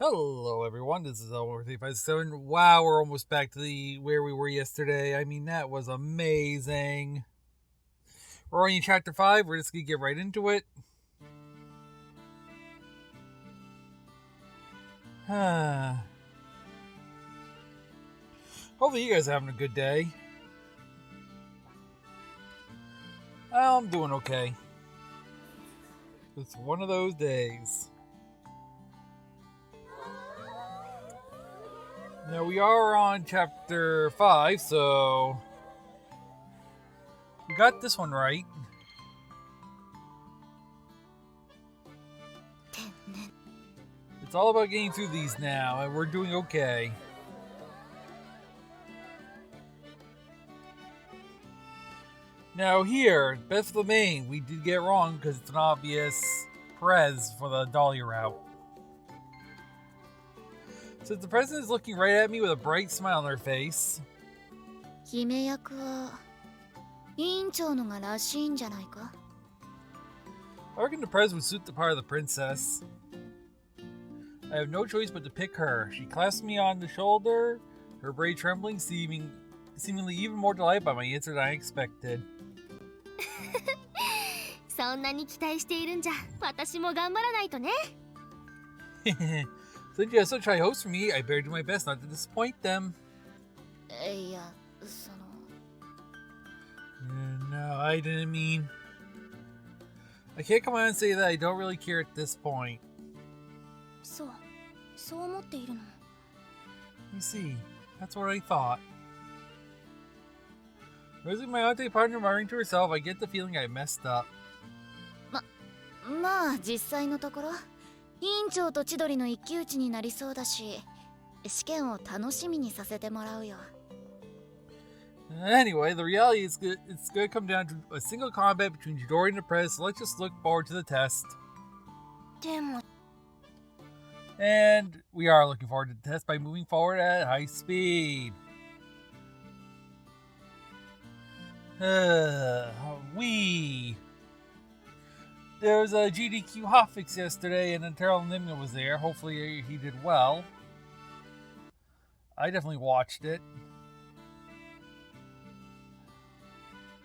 Hello, everyone. This is L357. Wow, we're almost back to where we were yesterday. I mean, that was amazing. We're only in chapter 5. We're just gonna get right into it. Hopefully, you guys are having a good day. I'm doing okay. It's one of those days. Now we are on chapter 5, so we got this one right. It's all about getting through these now, and we're doing okay. Now here, Beth the Main, we did get wrong because it's an obvious Perez for the Dahlia route. Since the president is looking right at me with a bright smile on her face. 姫役は委員長のがらしいんじゃないか? I reckon the Prez would suit the part of the princess. I have no choice but to pick her. She clasps me on the shoulder, her braid trembling, seemingly even more delighted by my answer than I expected. そんなに期待しているんじゃ、私も頑張らないとね。Since you have such high hopes for me, I better do my best not to disappoint them. いや、その。No, I didn't mean. I can't come out and say that I don't really care at this point. そう思っているの。You see, that's what I thought. Losing my auntie partner muttering to herself, I get the feeling I messed up. まあ実際のところ、委員長と千鳥の一騎打ちになりそうだし、試験を楽しみにさせてもらうよ。Anyway, the reality is it's going to come down to a single combat between Chidori and the Prez, so let's just look forward to the test. でも。And we are looking forward to the test by moving forward at high speed. There was a GDQ hotfix yesterday, and Terrell Nimna was there. Hopefully he did well. I definitely watched it.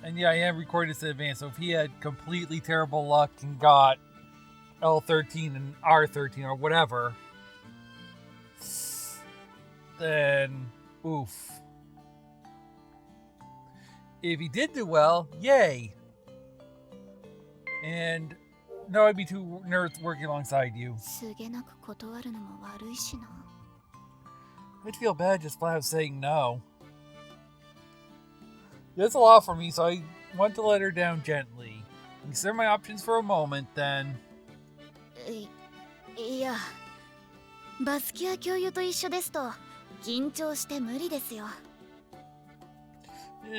And yeah, I am recording this in advance, so if he had completely terrible luck and got L13 and R13 or whatever, then oof. If he did do well, yay! And no, I'd be two nerds working alongside you. I'd feel bad just flat out saying no. That's a lot for me, so I want to let her down gently. Consider my options for a moment, then. いや、バスキア教諭と一緒ですと緊張して無理ですよ。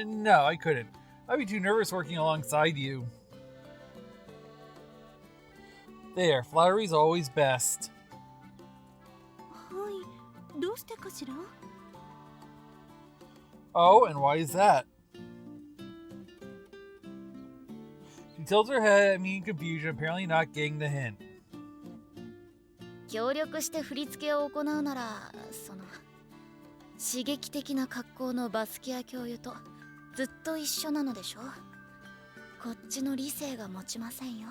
No, I couldn't. I'd be too nervous working alongside you. There, flattery's always best. はい、どうしてかしら? Oh, and why is that? She tilts her head at me in confusion, apparently not getting the hint. 協力して振り付けを行うなら、その刺激的な格好のバスキア教諭とずっと一緒なのでしょ? こっちの理性が持ちませんよ。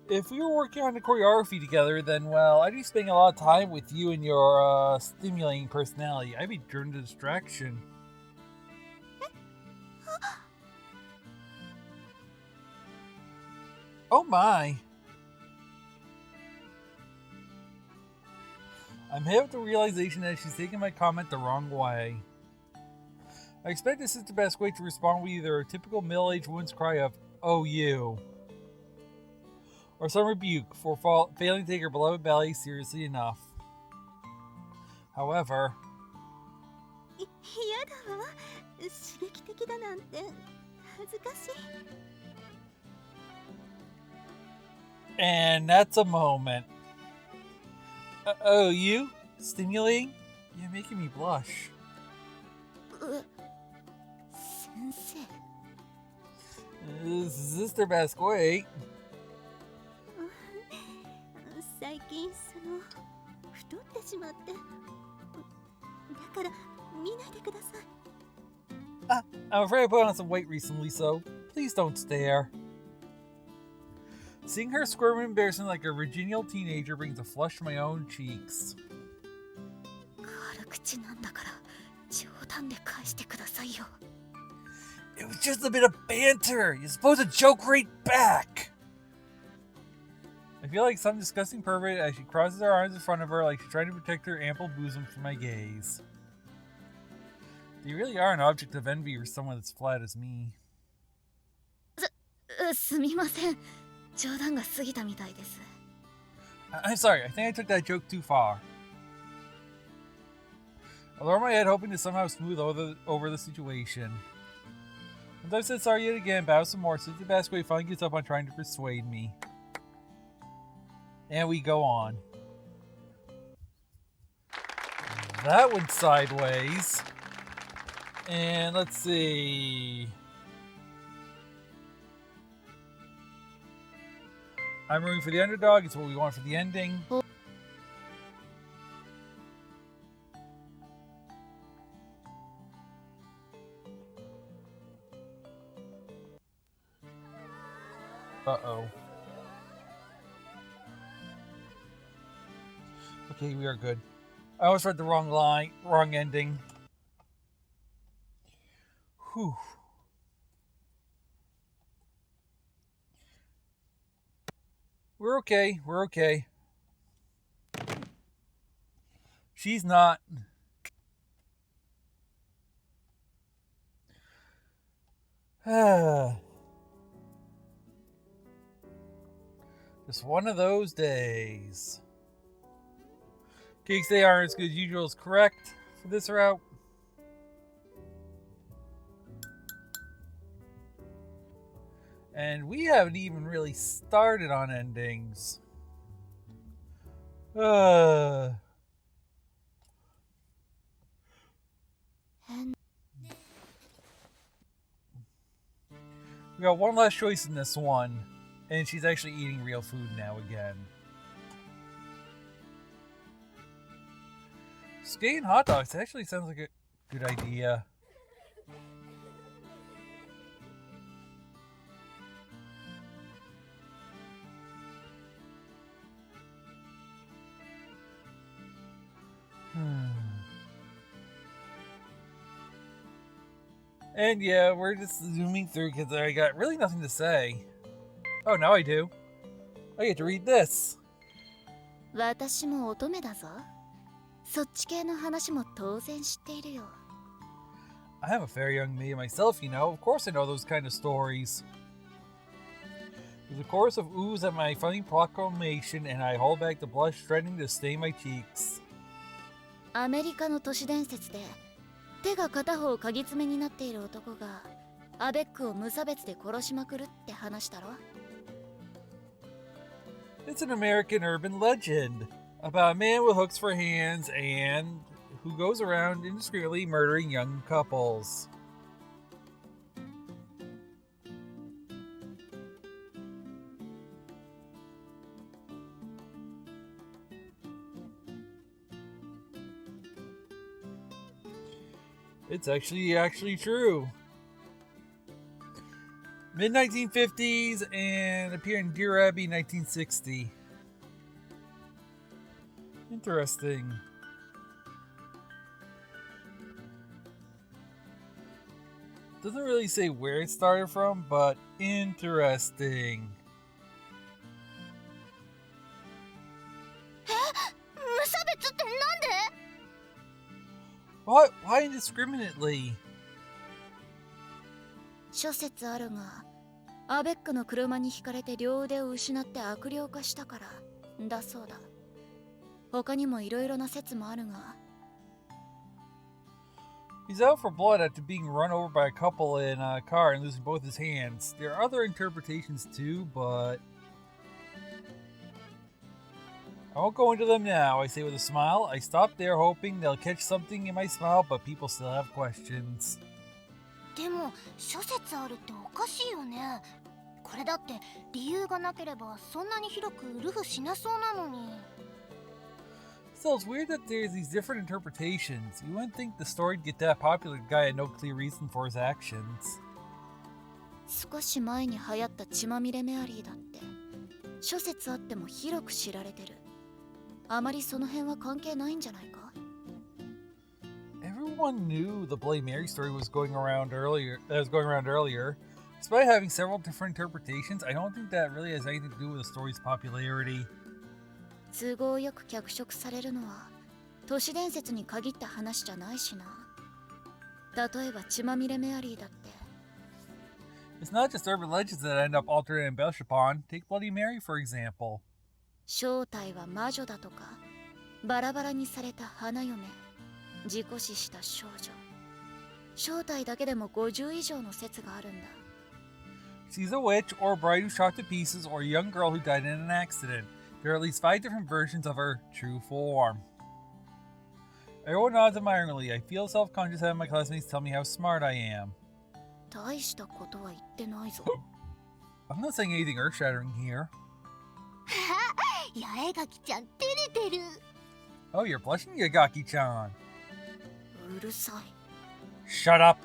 If we were working on the choreography together, then, well, I'd be spending a lot of time with you and your stimulating personality. I'd be driven to distraction. Oh my! I'm hit with the realization that she's taking my comment the wrong way. I expect this is the best way to respond with either a typical middle-aged woman's cry of, "Oh, you," or some rebuke for failing to take her beloved ballet seriously enough. However... And that's a moment. Oh, you? Stimulating? You're making me blush. Sensei. This is their best way. 最近太ってしまって、だから見ないでください。I'm afraid I put on some weight recently, so please don't stare. Seeing her squirm and embarrassing like a virginal teenager brings a flush to my own cheeks. 軽口なんだから冗談で返してくださいよ。It was just a bit of banter. You're supposed to joke right back. I feel like some disgusting pervert as she crosses her arms in front of her like she's trying to protect her ample bosom from my gaze. You really are an object of envy for someone as flat as me. すみません。冗談が過ぎたみたいです。I'm sorry, I think I took that joke too far. I lower my head, hoping to somehow smooth over the situation. Once I've said sorry yet again, bow some more, Sister Basquet finally gets up on trying to persuade me. And we go on. That went sideways. And let's see. I'm rooting for the underdog. It's what we want for the ending. Uh-oh. Okay, we are good. I almost read the wrong line, wrong ending. Whew. We're okay. We're okay. She's not. Just one of those days. Cakes they aren't as good as usual is correct for this route. And we haven't even really started on endings. We got one last choice in this one. And she's actually eating real food now again. Skating hot dogs actually sounds like a good idea. And yeah, we're just zooming through because I got really nothing to say. Oh, now I do. I get to read this. 私も乙女だぞ。そっち系の話も当然知っているよ。I am a fair young maid myself, you know. Of course I know those kind of stories. There's a chorus of oohs at my funny proclamation, and I hold back the blush threatening to stain my cheeks. アメリカの都市伝説で手が片方鍵爪になっている男がアベックを無差別で殺しまくるって話だろ。It's an American urban legend about a man with hooks for hands and who goes around indiscreetly murdering young couples. It's actually true. Mid-1950s and appeared in Dear Abby 1960. Interesting. Doesn't really say where it started from, but interesting. What? Why indiscriminately? 諸説あるが、アベックの車にひかれて両腕を失って悪霊化したからだそうだ。他にもいろいろな説もあるが。He's out for blood after being run over by a couple in a car and losing both his hands. There are other interpretations too, but I won't go into them now, I say with a smile. I stop there hoping they'll catch something in my smile, but people still have questions. でも諸説あるっておかしいよね。これだって理由がなければそんなに広くルフしなそうなのに。 Still, it's weird that there's these different interpretations. You wouldn't think the story'd get that popular if the guy had no clear reason for his actions. 少し前に流行った血まみれメアリーだって諸説あっても広く知られてる。あまりその辺は関係ないんじゃないか。 Everyone knew the Bloody Mary story was going around earlier. Despite having several different interpretations, I don't think that really has anything to do with the story's popularity. 都合よく脚色されるのは都市伝説に限った話じゃないしな。例えば血まみれメアリーだって。 It's not just urban legends that end up altered and embellished upon. Take Bloody Mary, for example. 正体は魔女だとかバラバラにされた花嫁、事故死した少女、正体だけでも50以上の説があるんだ。 She's a witch, or a bride who's shot to pieces, or a young girl who died in an accident. There are at least 5 different versions of her true form. Everyone nods admiringly. I feel self-conscious having my classmates tell me how smart I am. 大したことは言ってないぞ。 I'm not saying anything earth-shattering here. 八重垣ちゃん照れてる。 Oh, you're blushing, Yagaki-chan. うるさい。 Shut up.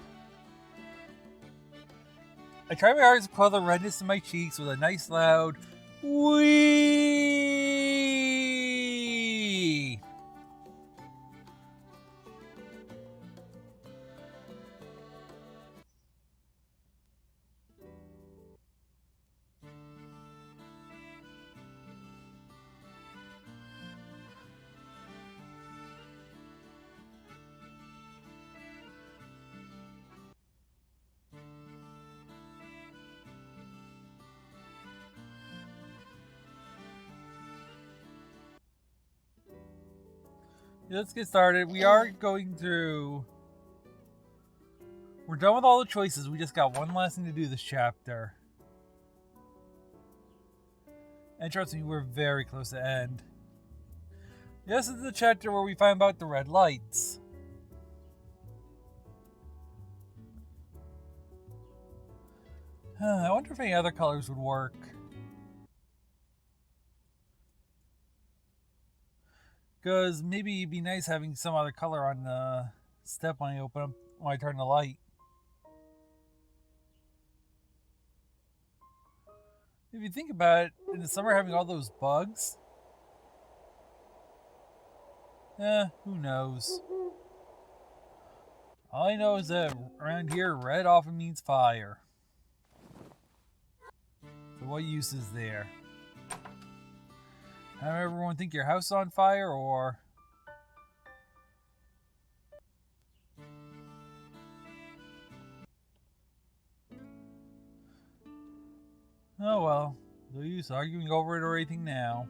I try my hardest to put the redness in my cheeks with a nice loud wee. Let's get started. We're done with all the choices. We just got one last thing to do this chapter. And trust me, we're very close to end. This is the chapter where we find out the red lights. I wonder if any other colors would work. Because maybe it'd be nice having some other color on the step when I turn the light. If you think about it, in the summer having all those bugs, who knows? All I know is that around here, red often means fire. So what use is there? Have everyone think your house is on fire, or... Oh well, no use arguing over it or anything now.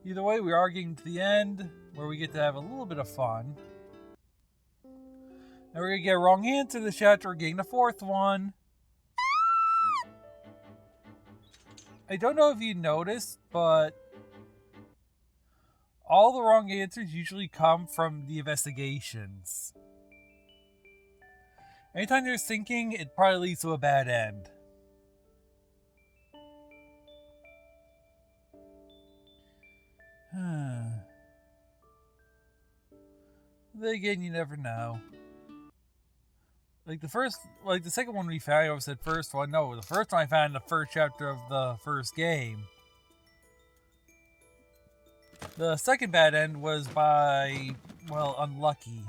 Either way, we are getting to the end, where we get to have a little bit of fun. And we're going to get a wrong answer this chapter. We're getting the 4th one. I don't know if you noticed, but all the wrong answers usually come from the investigations. Anytime there's thinking, it probably leads to a bad end. Then again, you never know. Like the second one we found, I always said first one. No, the first one I found in the first chapter of the first game. The second bad end was by, well, unlucky.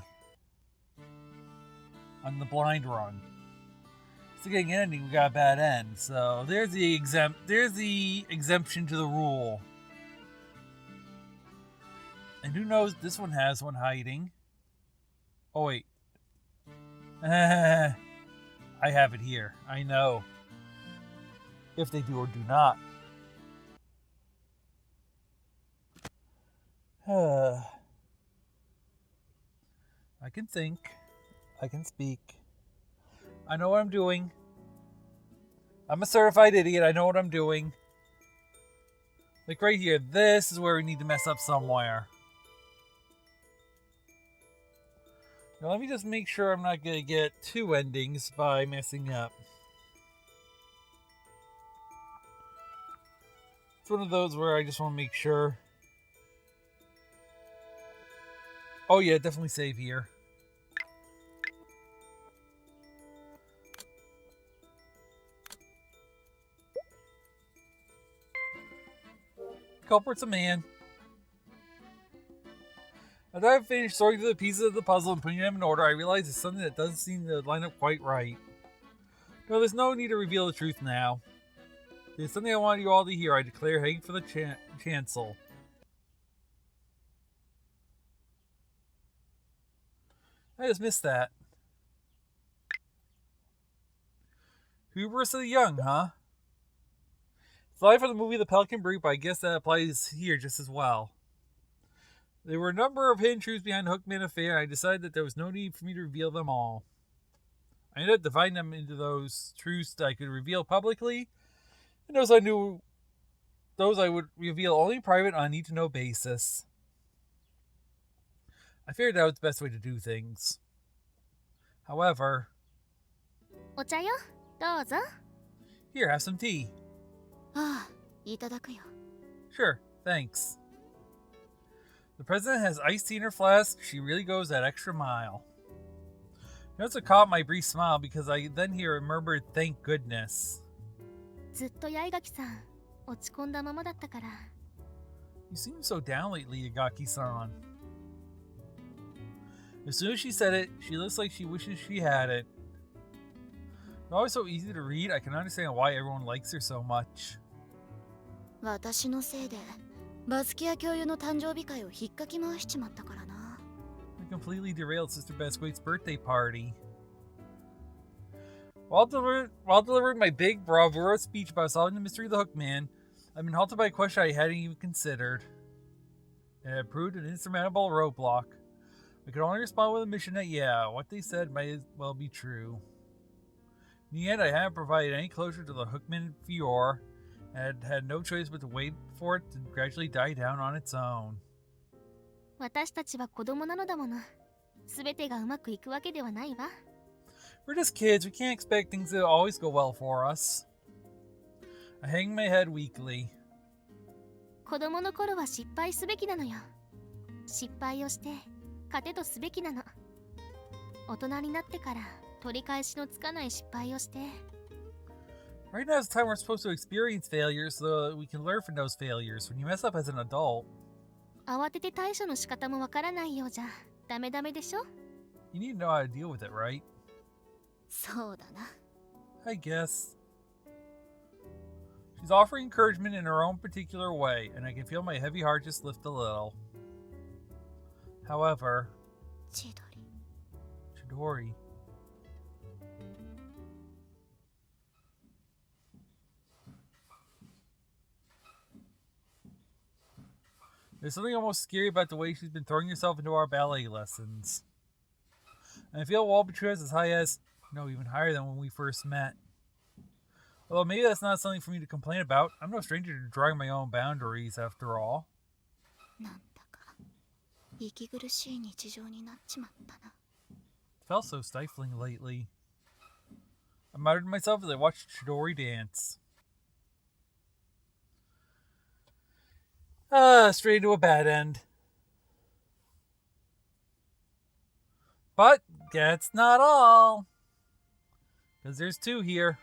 On the blind run. So getting an ending, we got a bad end. So there's the exemption to the rule. And who knows, this one has one hiding. Oh wait. I have it here. I know. If they do or do not. I can think. I can speak. I know what I'm doing. I'm a certified idiot. I know what I'm doing. Like right here. This is where we need to mess up somewhere. Now let me just make sure I'm not going to get 2 endings by messing up. It's one of those where I just want to make sure. Oh yeah, definitely save here. Culprit's a man. After I've finished sorting through the pieces of the puzzle and putting them in order, I realize there's something that doesn't seem to line up quite right. No, there's no need to reveal the truth now. There's something I want you all to hear. I declare, heading for the chancel. I just missed that. Hubris of the young, huh? It's the line from the movie The Pelican Brief, but I guess that applies here just as well. There were a number of hidden truths behind the Hookman affair, and I decided that there was no need for me to reveal them all. I ended up dividing them into those truths that I could reveal publicly, and those I would reveal only in private on a need-to-know basis. I figured that was the best way to do things. However... お茶よ、どうぞ。 Here, have some tea. ああ、いただくよ。 Sure, thanks. The president has iced tea in her flask. She really goes that extra mile. It also caught my brief smile because I then hear a murmured thank goodness. ずっと八重垣さん、落ち込んだままだったから。You seem so down lately, Yagaki-san. As soon as she said it, she looks like she wishes she had it. It's always so easy to read, I can understand why everyone likes her so much. 私のせいでバスキア教諭の誕生日会を引っかき回しちまったからな。I completely derailed Sister Basquate's birthday party. While delivering my big bravura speech about solving the mystery of the Hookman, I've been halted by a question I hadn't even considered. It had proved an insurmountable roadblock. I could only respond with a mission that, yeah, what they said might as well be true. In the end, I hadn't provided any closure to the Hookman Fior, and had no choice but to wait for it to gradually die down on its own. 私たちは子供なのだもの。すべてがうまくいくわけではないわ。We're just kids, we can't expect things to always go well for us. I hang my head weakly. 子供の頃は失敗すべきなのよ。失敗をして糧とすべきなの。大人になってから取り返しのつかない失敗をして。Right now is the time we're supposed to experience failures so that we can learn from those failures. When you mess up as an adult, 慌てて対処の仕方もわからないようじゃダメでしょ。 you need to know how to deal with it, right? そうだな。 I guess. She's offering encouragement in her own particular way, and I can feel my heavy heart just lift a little. However, 千鳥。 Chidori. There's something almost scary about the way she's been throwing herself into our ballet lessons. And I feel wall between us as high as, no, even higher than when we first met. Although maybe that's not something for me to complain about. I'm no stranger to drawing my own boundaries, after all. なんだか息苦しい日常になっちまったな。 It felt so stifling lately. I muttered to myself as I watched Chidori dance. Straight into a bad end. But that's not all. Because there's 2 here.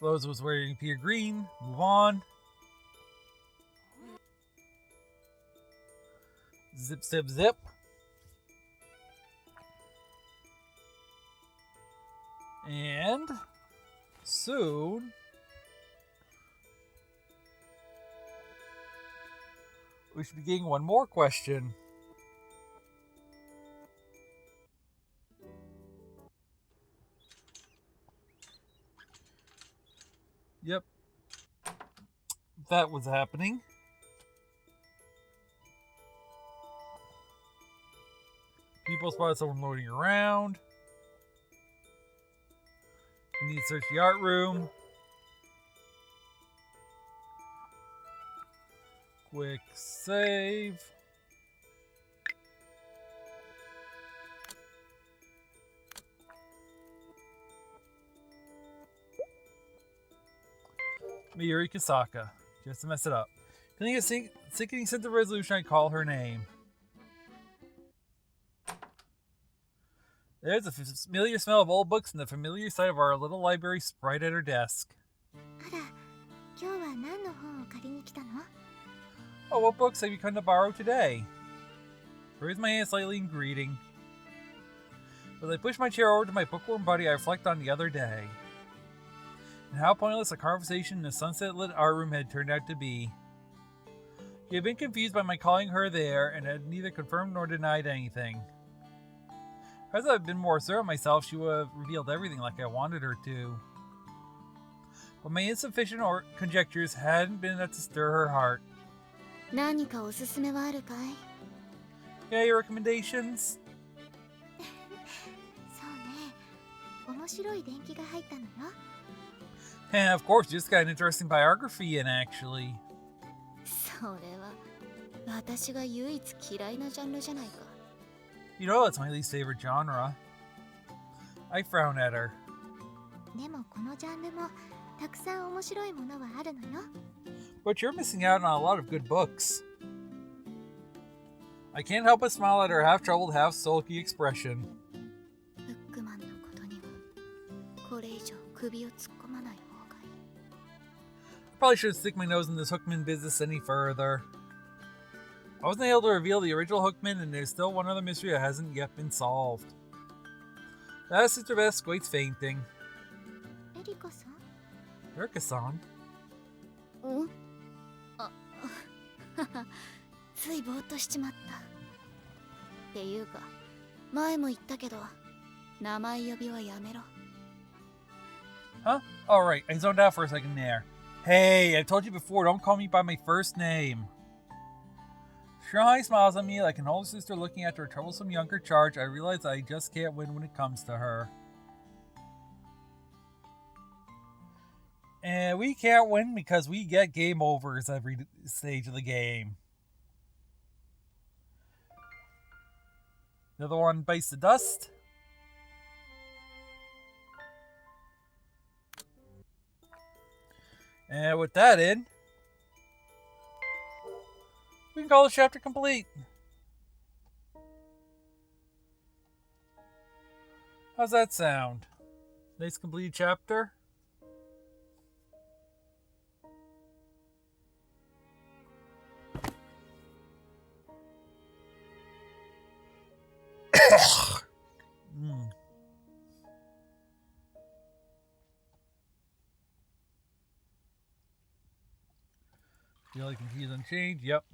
Rose was wearing Peter Green. Move on. Zip, zip, zip. And soon we should be getting one more question. Yep. That was happening. People spotted someone loading around. We need to search the art room. Quick save. Mayuri Kasaka. Just to mess it up. Feeling a sickening sense of resolution, I call her name. There's a familiar smell of old books and the familiar sight of our little library sprite at her desk. あら、今日は何の本を借りに来たの？ Oh, what books have you come to borrow today? I raise my hand slightly in greeting. As I push my chair over to my bookworm buddy, I reflect on the other day. And how pointless a conversation in the sunset-lit art room had turned out to be. She had been confused by my calling her there, and had neither confirmed nor denied anything. As I had been more assertive of myself, she would have revealed everything like I wanted her to. But my insufficient conjectures hadn't been enough to stir her heart. 何かおすすめはあるかい？ Yeah, your recommendations? そうね。面白い伝記が入ったのよ。 And of course, just got an interesting biography in, actually. それは私が唯一嫌いなジャンルじゃないか。 You know that's my least favorite genre. I frown at her. でもこのジャンルもたくさん面白いものはあるのよ。 But you're missing out on a lot of good books. I can't help but smile at her half-troubled, half-sulky expression. ブックマンのことにはこれ以上首を突っ込まない方がいい。 Probably shouldn't stick my nose in this Hookman business any further. I wasn't able to reveal the original Hookman, and there's still one other mystery that hasn't yet been solved. That's Sister Beth Squate's fainting. エリコさん？ Erica-san. うん？あ、ついぼーっとしちまった。っていうか、前も言ったけど、名前呼びはやめろ。 Huh? Alright, I zoned out for a second there. Hey, I've told you before, don't call me by my first name. Shirahai smiles at me like an older sister looking after a troublesome younger charge. I realize I just can't win when it comes to her. And we can't win because we get game overs every stage of the game. The other one bites the dust. And with that in, we can call the chapter complete. How's that sound? Nice completed chapter? Feel like the key is unchanged? Yep.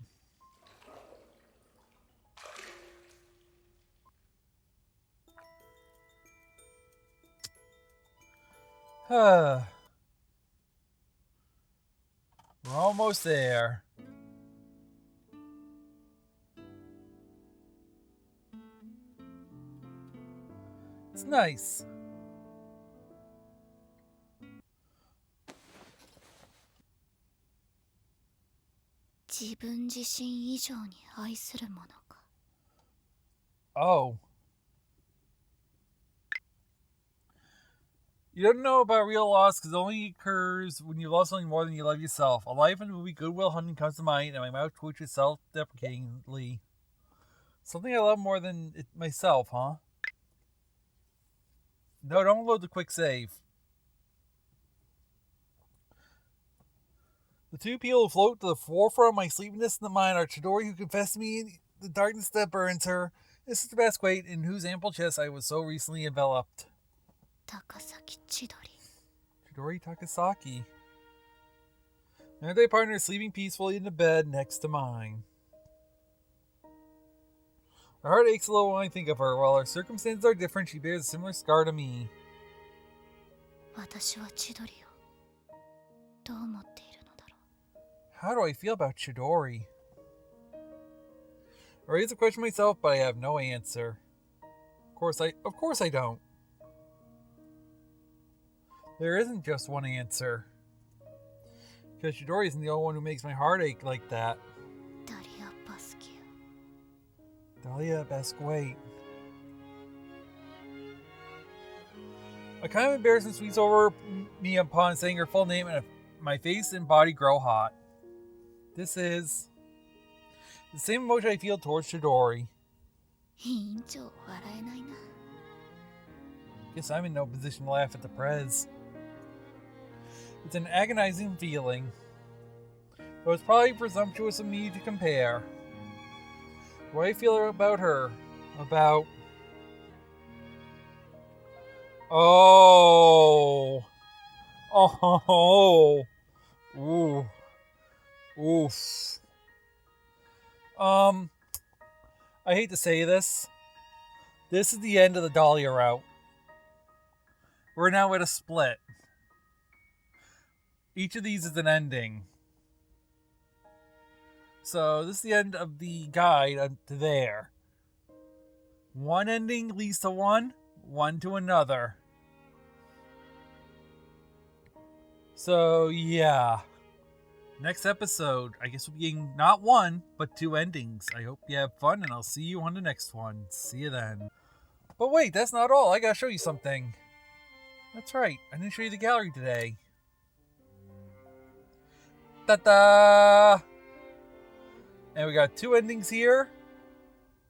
We're almost there. It's nice. Oh. You don't know about real loss because it only occurs when you love something more than you love yourself. A life in the movie Good Will Hunting comes to mind, and my mouth twitches self-deprecatingly. Something I love more than myself, huh? No, don't load the quick save. The two people who float to the forefront of my sleepiness in the mind are Chidori, who confessed to me the darkness that burns her, and Sister Basquate, in whose ample chest I was so recently enveloped. Takasaki Chidori. Chidori Takasaki. My day partner is sleeping peacefully in the bed next to mine. My heart aches a little when I think of her. While our circumstances are different, she bears a similar scar to me. 私は千鳥をどう思っているのだろう。 How do I feel about Chidori? I raise the question myself, but I have no answer. Of course I don't. There isn't just one answer. Because Chidori isn't the only one who makes my heart ache like that. Dahlia Basquate. A kind of embarrassment sweeps over me upon saying her full name, and my face and body grow hot. This is the same emotion I feel towards Chidori. 委員長笑えないな。 Guess I'm in no position to laugh at the prez. It's an agonizing feeling, though it's probably presumptuous of me to compare. What I feel about her, about... Oh! Oh! Ooh. Oof. I hate to say this. This is the end of the Dahlia route. We're now at a split. Each of these is an ending. So this is the end of the guide up to there. One ending leads to one to another. So yeah. Next episode, I guess we'll be getting not one, but 2 endings. I hope you have fun, and I'll see you on the next one. See you then. But wait, that's not all. I gotta show you something. That's right, I didn't show you the gallery today. Ta-da! And we got 2 endings here,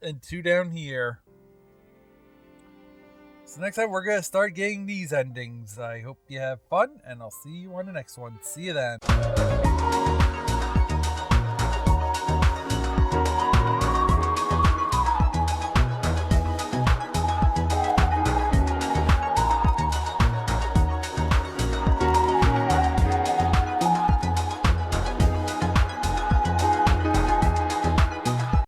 and 2 down here. So next time we're gonna start getting these endings. I hope you have fun, and I'll see you on the next one. See you then.